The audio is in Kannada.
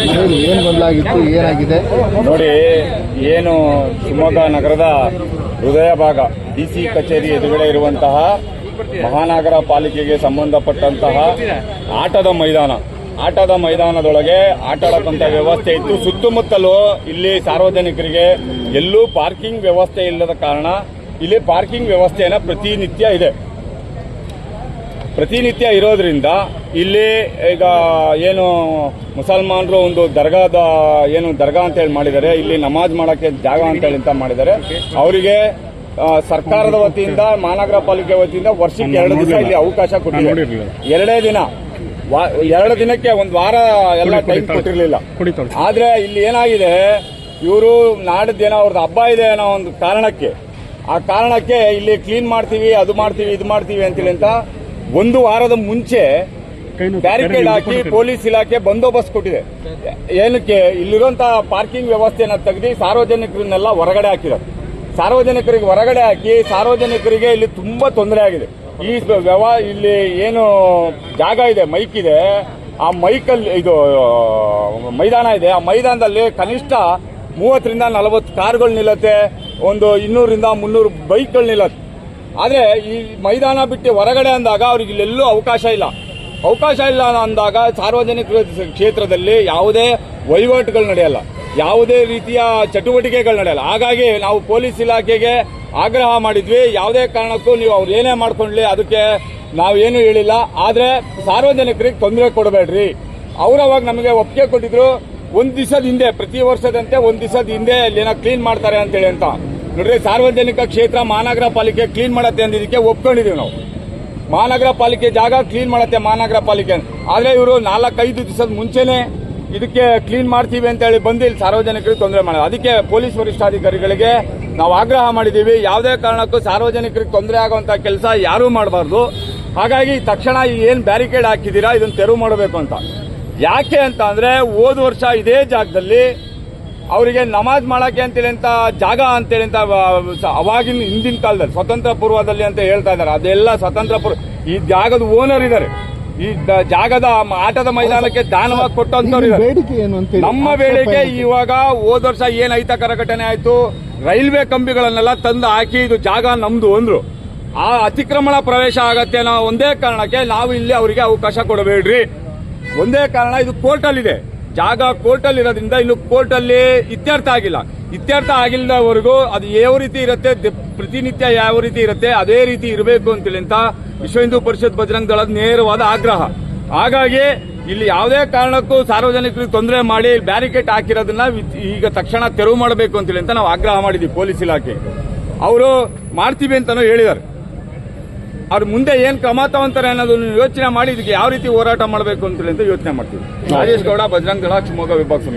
ಏನು ಗೊಂದಲಾಗಿತ್ತು, ಏನಾಗಿದೆ ನೋಡಿ. ಏನು ಶಿವಮೊಗ್ಗ ನಗರದ ಹೃದಯ ಭಾಗ ಡಿಸಿ ಕಚೇರಿ ಎದುರುಗಡೆ ಇರುವಂತಹ ಮಹಾನಗರ ಪಾಲಿಕೆಗೆ ಸಂಬಂಧಪಟ್ಟಂತಹ ಆಟದ ಮೈದಾನದೊಳಗೆ ಆಟ ಆಡೋಕ್ಕಂಥ ವ್ಯವಸ್ಥೆ ಇತ್ತು. ಸುತ್ತಮುತ್ತಲೂ ಇಲ್ಲಿ ಸಾರ್ವಜನಿಕರಿಗೆ ಎಲ್ಲೂ ಪಾರ್ಕಿಂಗ್ ವ್ಯವಸ್ಥೆ ಇಲ್ಲದ ಕಾರಣ ಇಲ್ಲಿ ಪಾರ್ಕಿಂಗ್ ಪ್ರತಿನಿತ್ಯ ಇರೋದ್ರಿಂದ ಇಲ್ಲಿ ಈಗ ಏನು ಮುಸಲ್ಮಾನರು ಒಂದು ದರ್ಗಾ ಅಂತ ಹೇಳಿ ಮಾಡಿದ್ದಾರೆ. ಇಲ್ಲಿ ನಮಾಜ್ ಮಾಡೋಕ್ಕೆ ಜಾಗ ಅಂತ ಹೇಳಿ ಮಾಡಿದ್ದಾರೆ. ಅವರಿಗೆ ಸರ್ಕಾರದ ವತಿಯಿಂದ ಮಹಾನಗರ ಪಾಲಿಕೆ ವತಿಯಿಂದ ವರ್ಷಕ್ಕೆ 2 ದಿವಸ ಇಲ್ಲಿ ಅವಕಾಶ ಕೊಟ್ಟಿದ್ದಾರೆ. 2 ದಿನಕ್ಕೆ ಒಂದು ವಾರ ಎಲ್ಲ ಟೈಮ್ ಕೊಟ್ಟಿರಲಿಲ್ಲ. ಆದ್ರೆ ಇಲ್ಲಿ ಏನಾಗಿದೆ, ಇವರು ನಾಡಿದ್ದೇನೋ ಅವ್ರದ್ದು ಹಬ್ಬ ಇದೆ ಅನ್ನೋ ಒಂದು ಕಾರಣಕ್ಕೆ ಇಲ್ಲಿ ಕ್ಲೀನ್ ಮಾಡ್ತೀವಿ, ಅದು ಮಾಡ್ತೀವಿ, ಇದು ಮಾಡ್ತೀವಿ ಅಂತೇಳಿ ಅಂತ 1 ವಾರದ ಮುಂಚೆ ಬ್ಯಾರಿಕೇಡ್ ಹಾಕಿ ಪೊಲೀಸ್ ಇಲಾಖೆ ಬಂದೋಬಸ್ತ್ ಕೊಟ್ಟಿದೆ. ಏನಕ್ಕೆ, ಇಲ್ಲಿರುವಂತಹ ಪಾರ್ಕಿಂಗ್ ವ್ಯವಸ್ಥೆಯನ್ನ ತೆಗೆದು ಸಾರ್ವಜನಿಕರನ್ನೆಲ್ಲ ಹೊರಗಡೆ ಹಾಕಿದ್ದಾರೆ. ಸಾರ್ವಜನಿಕರಿಗೆ ಹೊರಗಡೆ ಹಾಕಿ ಸಾರ್ವಜನಿಕರಿಗೆ ಇಲ್ಲಿ ತುಂಬಾ ತೊಂದರೆ ಆಗಿದೆ. ಇಲ್ಲಿ ಏನು ಜಾಗ ಇದೆ, ಮೈಕ್ ಇದೆ, ಆ ಮೈಕಲ್ಲಿ ಇದು ಮೈದಾನ ಇದೆ. ಆ ಮೈದಾನದಲ್ಲಿ ಕನಿಷ್ಠ 30 ರಿಂದ 40 ಕಾರ್ಗಳು ನಿಲ್ಲತ್ತೆ, ಒಂದು 200 ರಿಂದ 300 ಬೈಕ್ಗಳು ನಿಲ್ಲತ್ತೆ. ಆದ್ರೆ ಈ ಮೈದಾನ ಬಿಟ್ಟು ಹೊರಗಡೆ ಅಂದಾಗ ಅವ್ರಿಗೆ ಇಲ್ಲೆಲ್ಲೂ ಅವಕಾಶ ಇಲ್ಲ ಅಂದಾಗ ಸಾರ್ವಜನಿಕ ಕ್ಷೇತ್ರದಲ್ಲಿ ಯಾವುದೇ ವಹಿವಾಟುಗಳು ನಡೆಯಲ್ಲ, ಯಾವುದೇ ರೀತಿಯ ಚಟುವಟಿಕೆಗಳು ನಡೆಯಲ್ಲ. ಹಾಗಾಗಿ ನಾವು ಪೊಲೀಸ್ ಇಲಾಖೆಗೆ ಆಗ್ರಹ ಮಾಡಿದ್ವಿ, ಯಾವುದೇ ಕಾರಣಕ್ಕೂ ನೀವು ಅವ್ರು ಏನೇ ಮಾಡ್ಕೊಂಡ್ಲಿ ಅದಕ್ಕೆ ನಾವೇನು ಹೇಳಿಲ್ಲ, ಆದ್ರೆ ಸಾರ್ವಜನಿಕರಿಗೆ ತೊಂದರೆ ಕೊಡಬೇಡ್ರಿ. ಅವಾಗ ನಮಗೆ ಒಪ್ಪಿಗೆ ಕೊಟ್ಟಿದ್ರು. 1 ದಿವಸದ ಹಿಂದೆ, ಪ್ರತಿ ವರ್ಷದಂತೆ 1 ದಿವಸದ ಹಿಂದೆ ಏನೋ ಕ್ಲೀನ್ ಮಾಡ್ತಾರೆ ಅಂತೇಳಿ ಅಂತ ನೋಡ್ರಿ. ಸಾರ್ವಜನಿಕ ಕ್ಷೇತ್ರ ಮಹಾನಗರ ಪಾಲಿಕೆ ಕ್ಲೀನ್ ಮಾಡತ್ತೆ ಅಂದಿದ್ದಕ್ಕೆ ಒಪ್ಕೊಂಡಿದೀವಿ ನಾವು. ಮಹಾನಗರ ಪಾಲಿಕೆ ಜಾಗ ಕ್ಲೀನ್ ಮಾಡತ್ತೆ ಮಹಾನಗರ ಪಾಲಿಕೆ. ಆದ್ರೆ ಇವರು 4-5 ದಿವಸದ ಮುಂಚೆನೆ ಇದಕ್ಕೆ ಕ್ಲೀನ್ ಮಾಡ್ತೀವಿ ಅಂತ ಹೇಳಿ ಬಂದು ಇಲ್ಲಿ ಸಾರ್ವಜನಿಕರಿಗೆ ತೊಂದರೆ ಮಾಡೋದು. ಅದಕ್ಕೆ ಪೊಲೀಸ್ ವರಿಷ್ಠಾಧಿಕಾರಿಗಳಿಗೆ ನಾವು ಆಗ್ರಹ ಮಾಡಿದ್ದೀವಿ, ಯಾವುದೇ ಕಾರಣಕ್ಕೂ ಸಾರ್ವಜನಿಕರಿಗೆ ತೊಂದರೆ ಆಗುವಂತ ಕೆಲಸ ಯಾರೂ ಮಾಡಬಾರ್ದು. ಹಾಗಾಗಿ ತಕ್ಷಣ ಏನ್ ಬ್ಯಾರಿಕೇಡ್ ಹಾಕಿದ್ದೀರಾ ಇದನ್ನ ತೆರವು ಮಾಡಬೇಕು ಅಂತ. ಯಾಕೆ ಅಂತ ಅಂದ್ರೆ ಹೋದ ವರ್ಷ ಇದೇ ಜಾಗದಲ್ಲಿ ಅವರಿಗೆ ನಮಾಜ್ ಮಾಡಕ್ಕೆ ಅಂತೇಳಿ ಅಂತ ಜಾಗ ಅಂತೇಳಿ ಅಂತ ಅವಾಗಿನ ಹಿಂದಿನ ಕಾಲದಲ್ಲಿ ಸ್ವತಂತ್ರ ಪೂರ್ವದಲ್ಲಿ ಅಂತ ಹೇಳ್ತಾ ಇದ್ದಾರೆ. ಅದೆಲ್ಲ ಸ್ವತಂತ್ರ ಪೂರ್ವ. ಈ ಜಾಗದ ಓನರ್ ಇದ್ದಾರೆ, ಈ ಜಾಗದ ಆಟದ ಮೈದಾನಕ್ಕೆ ದಾನವಾಗಿ ಕೊಟ್ಟಂತವ್ರು ಇದ್ದಾರೆ. ನಮ್ಮ ಬೇಡಿಕೆ ಇವಾಗ ಹೋದ ವರ್ಷ ಏನ್ ಅಹಿತಕರ ಘಟನೆ ಆಯ್ತು, ರೈಲ್ವೆ ಕಂಬಿಗಳನ್ನೆಲ್ಲ ತಂದು ಹಾಕಿ ಇದು ಜಾಗ ನಮ್ದು ಅಂದ್ರು. ಆ ಅತಿಕ್ರಮಣ ಪ್ರವೇಶ ಆಗತ್ತೆ ಅನ್ನೋ ಒಂದೇ ಕಾರಣಕ್ಕೆ ನಾವು ಇಲ್ಲಿ ಅವರಿಗೆ ಅವಕಾಶ ಕೊಡಬೇಡ್ರಿ. ಒಂದೇ ಕಾರಣ, ಇದು ಕೋರ್ಟಲ್ಲಿದೆ ಜಾಗ, ಕೋರ್ಟಲ್ಲಿ ಇರೋದ್ರಿಂದ ಇನ್ನು ಕೋರ್ಟಲ್ಲಿ ಇತ್ಯರ್ಥ ಆಗಿಲ್ಲದವರೆಗೂ ಅದು ಯಾವ ರೀತಿ ಇರುತ್ತೆ, ಪ್ರತಿನಿತ್ಯ ಯಾವ ರೀತಿ ಇರುತ್ತೆ ಅದೇ ರೀತಿ ಇರಬೇಕು ಅಂತೇಳಿ ಅಂತ ವಿಶ್ವ ಹಿಂದೂ ಪರಿಷತ್ ಬಜರಂಗ ದಳದ ನೇರವಾದ ಆಗ್ರಹ. ಹಾಗಾಗಿ ಇಲ್ಲಿ ಯಾವುದೇ ಕಾರಣಕ್ಕೂ ಸಾರ್ವಜನಿಕರಿಗೆ ತೊಂದರೆ ಮಾಡಿ ಬ್ಯಾರಿಕೇಡ್ ಹಾಕಿರೋದನ್ನ ಈಗ ತಕ್ಷಣ ತೆರವು ಮಾಡಬೇಕು ಅಂತೇಳಿ ಅಂತ ನಾವು ಆಗ್ರಹ ಮಾಡಿದ್ವಿ ಪೊಲೀಸ್ ಇಲಾಖೆ. ಅವರು ಮಾಡ್ತೀವಿ ಅಂತಾನೂ ಹೇಳಿದ್ದಾರೆ. ಅವ್ರ ಮುಂದೆ ಏನ್ ಕ್ರಮ ತಗೊಂತಾರೆ ಅನ್ನೋದನ್ನು ಯೋಚನೆ ಮಾಡಿ ಇದಕ್ಕೆ ಯಾವ ರೀತಿ ಹೋರಾಟ ಮಾಡಬೇಕು ಅಂತೇಳಿ ಅಂತ ಯೋಚನೆ ಮಾಡ್ತೀವಿ. ರಾಜೇಶ್ ಗೌಡ, ಬಜರಂಗ ದಳ, ಶಿವಮೊಗ್ಗ ವಿಭಾಗ ಸಮಿತಿ.